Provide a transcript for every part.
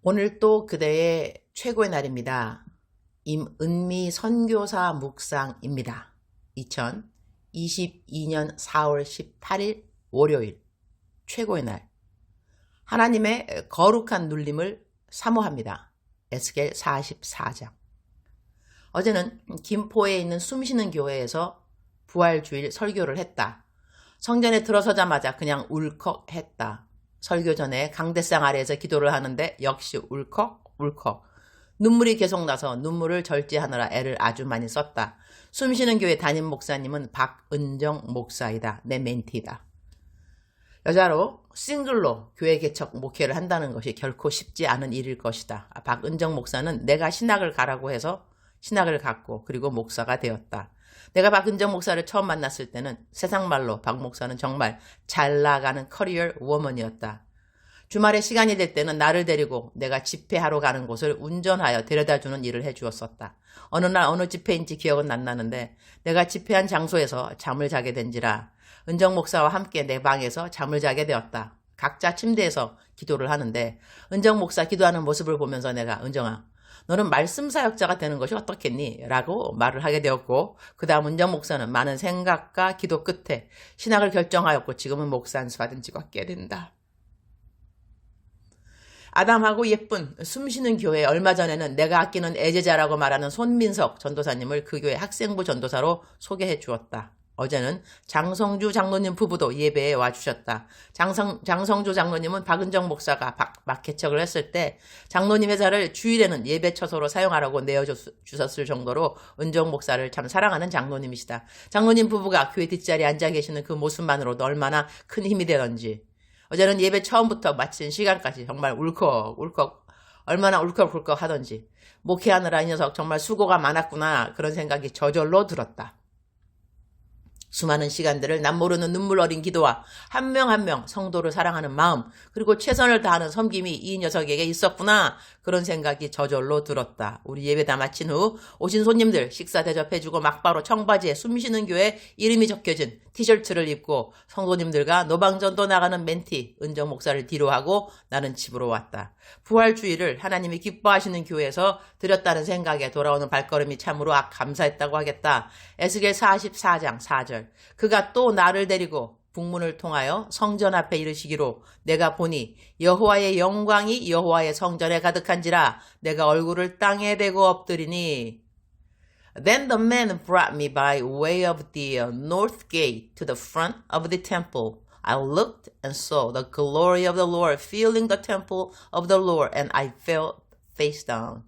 오늘 또 그대의 최고의 날입니다. 임은미 선교사 묵상입니다. 2022년 4월 18일 월요일 최고의 날. 하나님의 거룩한 눌림을 사모합니다. 에스겔 44장. 어제는 김포에 있는 숨쉬는 교회에서 부활주일 설교를 했다. 성전에 들어서자마자 그냥 울컥했다. 설교 전에 강대상 아래에서 기도를 하는데 역시 울컥. 눈물이 계속 나서 눈물을 절제하느라 애를 아주 많이 썼다. 숨쉬는 교회 담임 목사님은 박은정 목사이다. 내 멘티다. 여자로 싱글로 교회 개척 목회를 한다는 것이 결코 쉽지 않은 일일 것이다. 박은정 목사는 내가 신학을 가라고 해서 신학을 갔고 그리고 목사가 되었다. 내가 박은정 목사를 처음 만났을 때는 세상 말로 박 목사는 정말 잘 나가는 커리어 워먼이었다. 주말에 시간이 될 때는 나를 데리고 내가 집회하러 가는 곳을 운전하여 데려다주는 일을 해주었었다. 어느 날 어느 집회인지 기억은 안 나는데 내가 집회한 장소에서 잠을 자게 된지라 은정 목사와 함께 내 방에서 잠을 자게 되었다. 각자 침대에서 기도를 하는데 은정 목사 기도하는 모습을 보면서 내가 은정아 너는 말씀 사역자가 되는 것이 어떻겠니? 라고 말을 하게 되었고 그 다음 은정 목사는 많은 생각과 기도 끝에 신학을 결정하였고 지금은 목사 안수받은 지가 꽤 된다. 아담하고 예쁜 숨쉬는 교회 얼마 전에는 내가 아끼는 애제자라고 말하는 손민석 전도사님을 그 교회 학생부 전도사로 소개해 주었다. 어제는 장성주 장로님 부부도 예배에 와주셨다. 장성주 장로님은 박은정 목사가 막 개척을 했을 때 장로님 회사를 주일에는 예배 처소로 사용하라고 내어주셨을 정도로 은정 목사를 참 사랑하는 장로님이시다. 장로님 부부가 교회 뒷자리에 앉아 계시는 그 모습만으로도 얼마나 큰 힘이 되던지. 어제는 예배 처음부터 마친 시간까지 정말 울컥 얼마나 울컥 하던지 목회하느라 이 녀석 정말 수고가 많았구나 그런 생각이 저절로 들었다. 수많은 시간들을 남모르는 눈물 어린 기도와 한 명 한 명 성도를 사랑하는 마음 그리고 최선을 다하는 섬김이 이 녀석에게 있었구나 그런 생각이 저절로 들었다. 우리 예배 다 마친 후 오신 손님들 식사 대접해주고 막바로 청바지에 숨쉬는 교회 이름이 적혀진 티셔츠를 입고 성도님들과 노방전도 나가는 멘티 은정 목사를 뒤로하고 나는 집으로 왔다. 부활주일을 하나님이 기뻐하시는 교회에서 드렸다는 생각에 돌아오는 발걸음이 참으로 감사했다고 하겠다. 에스겔 44장 4절 그가 또 나를 데리고 북문을 통하여 성전 앞에 이르시기로 내가 보니 여호와의 영광이 여호와의 성전에 가득한지라 내가 얼굴을 땅에 대고 엎드리니 Then the man brought me by way of the north gate to the front of the temple. I looked and saw the glory of the Lord filling the temple of the Lord and I fell face down.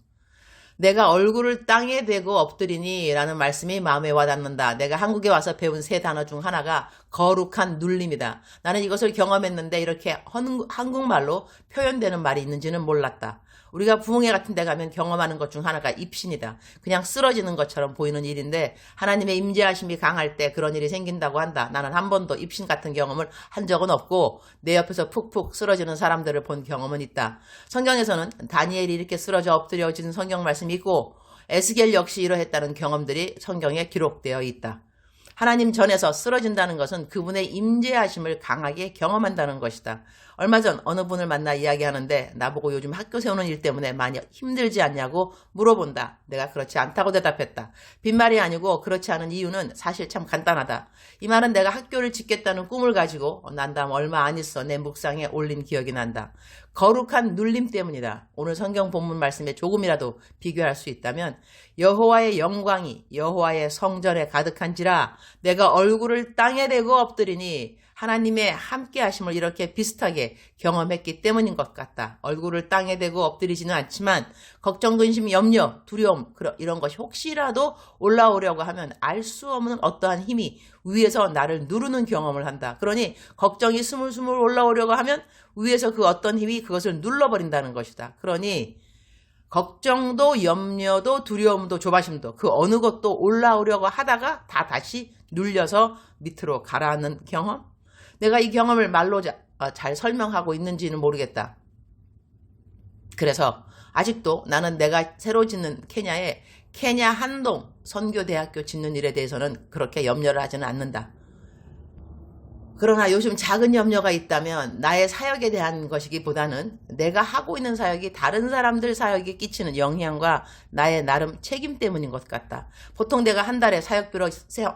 내가 얼굴을 땅에 대고 엎드리니 라는 말씀이 마음에 와닿는다. 내가 한국에 와서 배운 세 단어 중 하나가 거룩한 눌림이다. 나는 이것을 경험했는데 이렇게 한국말로 표현되는 말이 있는지는 몰랐다. 우리가 부흥회 같은 데 가면 경험하는 것 중 하나가 입신이다. 그냥 쓰러지는 것처럼 보이는 일인데 하나님의 임재하심이 강할 때 그런 일이 생긴다고 한다. 나는 한 번도 입신 같은 경험을 한 적은 없고 내 옆에서 푹푹 쓰러지는 사람들을 본 경험은 있다. 성경에서는 다니엘이 이렇게 쓰러져 엎드려진 성경 말씀이 있고 에스겔 역시 이러했다는 경험들이 성경에 기록되어 있다. 하나님 전에서 쓰러진다는 것은 그분의 임재하심을 강하게 경험한다는 것이다. 얼마 전 어느 분을 만나 이야기하는데 나보고 요즘 학교 세우는 일 때문에 많이 힘들지 않냐고 물어본다. 내가 그렇지 않다고 대답했다. 빈말이 아니고 그렇지 않은 이유는 사실 참 간단하다. 이 말은 내가 학교를 짓겠다는 꿈을 가지고 난 다음 얼마 안 있어 내 묵상에 올린 기억이 난다. 거룩한 눌림 때문이다. 오늘 성경 본문 말씀에 조금이라도 비교할 수 있다면 여호와의 영광이 여호와의 성전에 가득한지라 내가 얼굴을 땅에 대고 엎드리니 하나님의 함께하심을 이렇게 비슷하게 경험했기 때문인 것 같다. 얼굴을 땅에 대고 엎드리지는 않지만 걱정, 근심, 염려, 두려움 이런 것이 혹시라도 올라오려고 하면 알 수 없는 어떠한 힘이 위에서 나를 누르는 경험을 한다. 그러니 걱정이 스물스물 올라오려고 하면 위에서 그 어떤 힘이 그것을 눌러버린다는 것이다. 그러니 걱정도 염려도 두려움도 조바심도 그 어느 것도 올라오려고 하다가 다 다시 눌려서 밑으로 가라앉는 경험? 내가 이 경험을 말로 잘 설명하고 있는지는 모르겠다. 그래서 아직도 나는 내가 새로 짓는 케냐에 케냐 한동 선교대학교 짓는 일에 대해서는 그렇게 염려를 하지는 않는다. 그러나 요즘 작은 염려가 있다면 나의 사역에 대한 것이기보다는 내가 하고 있는 사역이 다른 사람들 사역에 끼치는 영향과 나의 나름 책임 때문인 것 같다. 보통 내가 한 달에 사역비로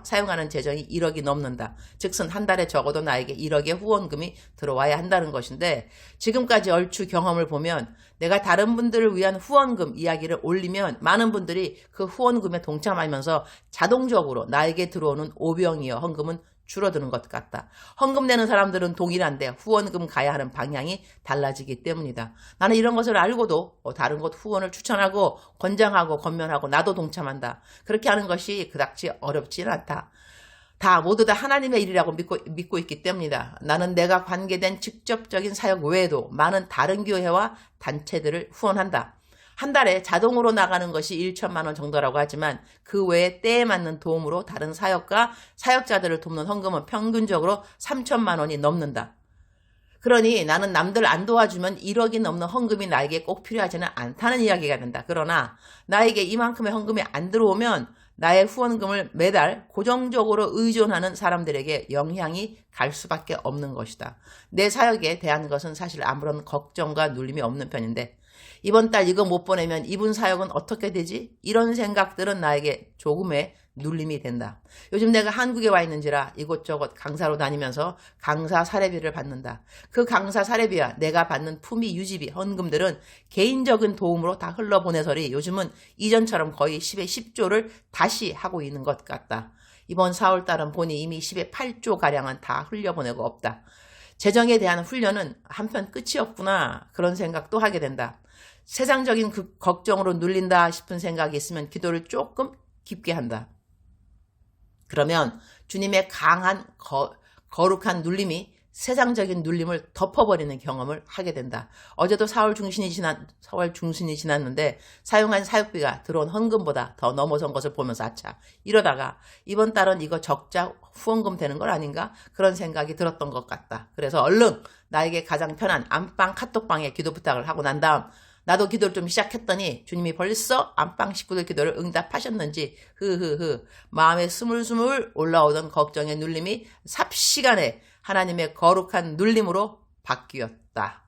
사용하는 재정이 1억이 넘는다. 즉슨 한 달에 적어도 나에게 1억의 후원금이 들어와야 한다는 것인데, 지금까지 얼추 경험을 보면 내가 다른 분들을 위한 후원금 이야기를 올리면 많은 분들이 그 후원금에 동참하면서 자동적으로 나에게 들어오는 오병이어 헌금은 줄어드는 것 같다. 헌금 내는 사람들은 동일한데 후원금 가야 하는 방향이 달라지기 때문이다. 나는 이런 것을 알고도 다른 곳 후원을 추천하고 권장하고 권면하고 나도 동참한다. 그렇게 하는 것이 그닥지 어렵지는 않다. 모두 다 하나님의 일이라고 믿고 있기 때문이다. 나는 내가 관계된 직접적인 사역 외에도 많은 다른 교회와 단체들을 후원한다. 한 달에 자동으로 나가는 것이 1천만 원 정도라고 하지만 그 외에 때에 맞는 도움으로 다른 사역과 사역자들을 돕는 헌금은 평균적으로 3천만 원이 넘는다. 그러니 나는 남들 안 도와주면 1억이 넘는 헌금이 나에게 꼭 필요하지는 않다는 이야기가 된다. 그러나 나에게 이만큼의 헌금이 안 들어오면 나의 후원금을 매달 고정적으로 의존하는 사람들에게 영향이 갈 수밖에 없는 것이다. 내 사역에 대한 것은 사실 아무런 걱정과 눌림이 없는 편인데, 이번 달 이거 못 보내면 이분 사역은 어떻게 되지? 이런 생각들은 나에게 조금의 눌림이 된다. 요즘 내가 한국에 와 있는지라 이곳저곳 강사로 다니면서 강사 사례비를 받는다. 그 강사 사례비와 내가 받는 품위 유지비, 헌금들은 개인적인 도움으로 다 흘러보내서리 요즘은 이전처럼 거의 10에 10조를 다시 하고 있는 것 같다. 이번 4월달은 보니 이미 10에 8조가량은 다 흘려보내고 없다. 재정에 대한 훈련은 한편 끝이 없구나, 그런 생각도 하게 된다. 세상적인 그 걱정으로 눌린다 싶은 생각이 있으면 기도를 조금 깊게 한다. 그러면 주님의 강한 거룩한 눌림이 세상적인 눌림을 덮어버리는 경험을 하게 된다. 어제도 4월 중순이 지났는데 사용한 사역비가 들어온 헌금보다 더 넘어선 것을 보면서 아차, 이러다가 이번 달은 이거 적자 후원금 되는 걸 아닌가? 그런 생각이 들었던 것 같다. 그래서 얼른 나에게 가장 편한 안방 카톡방에 기도 부탁을 하고 난 다음 나도 기도를 좀 시작했더니 주님이 벌써 안방 식구들 기도를 응답하셨는지 마음에 스물스물 올라오던 걱정의 눌림이 삽시간에 하나님의 거룩한 눌림으로 바뀌었다.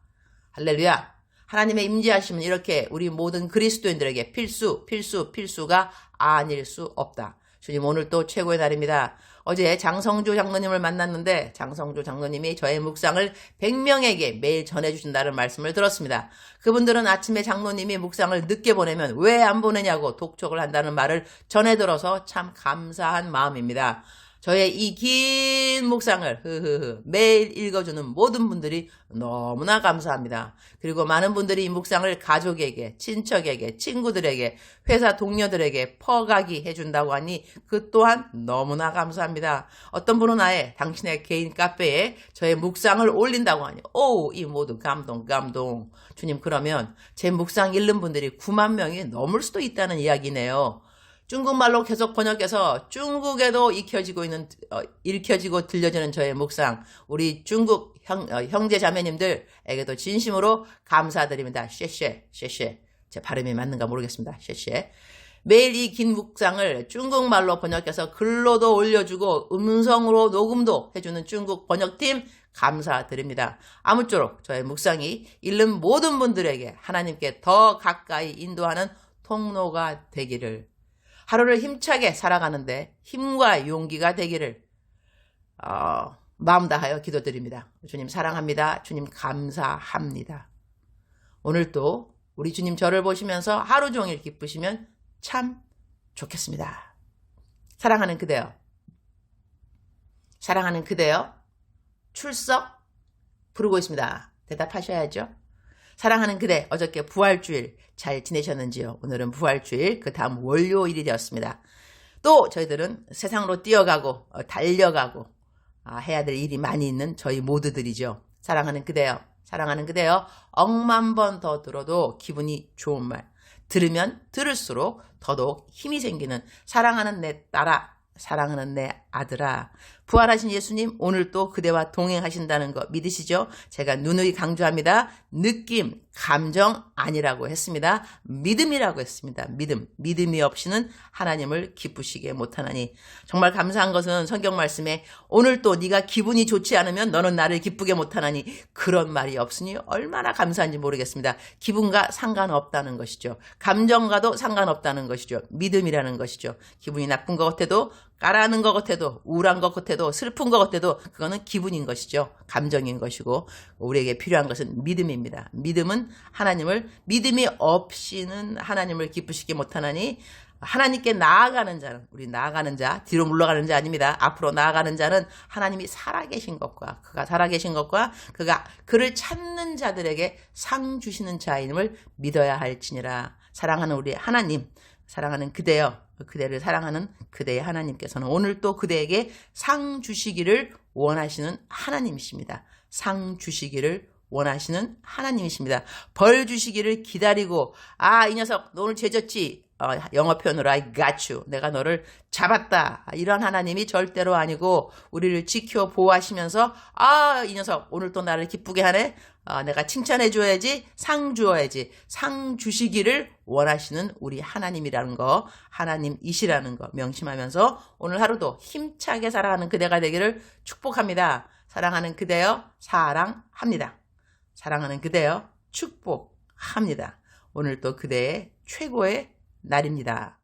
할렐루야. 하나님의 임재하심은 이렇게 우리 모든 그리스도인들에게 필수가 아닐 수 없다. 주님, 오늘 또 최고의 날입니다. 어제 장성주 장로님을 만났는데 장성주 장로님이 저의 묵상을 100명에게 매일 전해주신다는 말씀을 들었습니다. 그분들은 아침에 장로님이 묵상을 늦게 보내면 왜 안 보내냐고 독촉을 한다는 말을 전해 들어서 참 감사한 마음입니다. 저의 이 긴 묵상을 매일 읽어주는 모든 분들이 너무나 감사합니다. 그리고 많은 분들이 이 묵상을 가족에게, 친척에게, 친구들에게, 회사 동료들에게 퍼가기 해준다고 하니 그 또한 너무나 감사합니다. 어떤 분은 아예 당신의 개인 카페에 저의 묵상을 올린다고 하니 이 모두 감동. 주님, 그러면 제 묵상 읽는 분들이 9만 명이 넘을 수도 있다는 이야기네요. 중국말로 계속 번역해서 중국에도 읽혀지고 들려지는 저의 묵상, 우리 중국 형제 자매님들에게도 진심으로 감사드립니다. 쉐쉐. 제 발음이 맞는가 모르겠습니다. 쉐쉐. 매일 이 긴 묵상을 중국말로 번역해서 글로도 올려주고 음성으로 녹음도 해주는 중국 번역팀 감사드립니다. 아무쪼록 저의 묵상이 읽는 모든 분들에게 하나님께 더 가까이 인도하는 통로가 되기를, 하루를 힘차게 살아가는데 힘과 용기가 되기를 마음 다하여 기도드립니다. 주님 사랑합니다. 주님 감사합니다. 오늘도 우리 주님 저를 보시면서 하루 종일 기쁘시면 참 좋겠습니다. 사랑하는 그대여 출석 부르고 있습니다. 대답하셔야죠. 사랑하는 그대, 어저께 부활주일 잘 지내셨는지요? 오늘은 부활주일, 그 다음 월요일이 되었습니다. 또 저희들은 세상으로 뛰어가고 달려가고 해야 될 일이 많이 있는 저희 모두들이죠. 사랑하는 그대여, 억만 번 더 들어도 기분이 좋은 말, 들으면 들을수록 더더욱 힘이 생기는 사랑하는 내 딸아, 사랑하는 내 아들아, 부활하신 예수님 오늘 또 그대와 동행하신다는 거 믿으시죠? 제가 누누이 강조합니다. 느낌, 감정 아니라고 했습니다. 믿음이라고 했습니다. 믿음이 없이는 하나님을 기쁘시게 못하나니. 정말 감사한 것은 성경 말씀에 오늘 또 네가 기분이 좋지 않으면 너는 나를 기쁘게 못하나니 그런 말이 없으니 얼마나 감사한지 모르겠습니다. 기분과 상관없다는 것이죠. 감정과도 상관없다는 것이죠. 믿음이라는 것이죠. 기분이 나쁜 것 같아도 까라는 것 같아도 우울한 것 같아도 슬픈 것 같아도 그거는 기분인 것이죠. 감정인 것이고 우리에게 필요한 것은 믿음입니다. 믿음은 믿음이 없이는 하나님을 기쁘시게 못하나니 하나님께 나아가는 자는 우리 나아가는 자 뒤로 물러가는 자 아닙니다. 앞으로 나아가는 자는 하나님이 살아계신 것과 그가 살아계신 것과 그가 그를 찾는 자들에게 상 주시는 자임을 믿어야 할지니라. 사랑하는 우리 하나님 사랑하는 그대여 그대를 사랑하는 그대의 하나님께서는 오늘 또 그대에게 상 주시기를 원하시는 하나님이십니다. 상 주시기를 원하시는 하나님이십니다. 벌 주시기를 기다리고 이 녀석 너 오늘 죄졌지? 영어 표현으로 I got you. 내가 너를 잡았다. 이런 하나님이 절대로 아니고 우리를 지켜 보호하시면서 이 녀석 오늘 또 나를 기쁘게 하네. 내가 칭찬해 줘야지. 상 주어야지. 상 주시기를 원하시는 우리 하나님이라는 거 하나님이시라는 거 명심하면서 오늘 하루도 힘차게 살아가는 그대가 되기를 축복합니다. 사랑하는 그대여 사랑합니다. 사랑하는 그대여 축복합니다. 오늘 또 그대의 최고의 날입니다.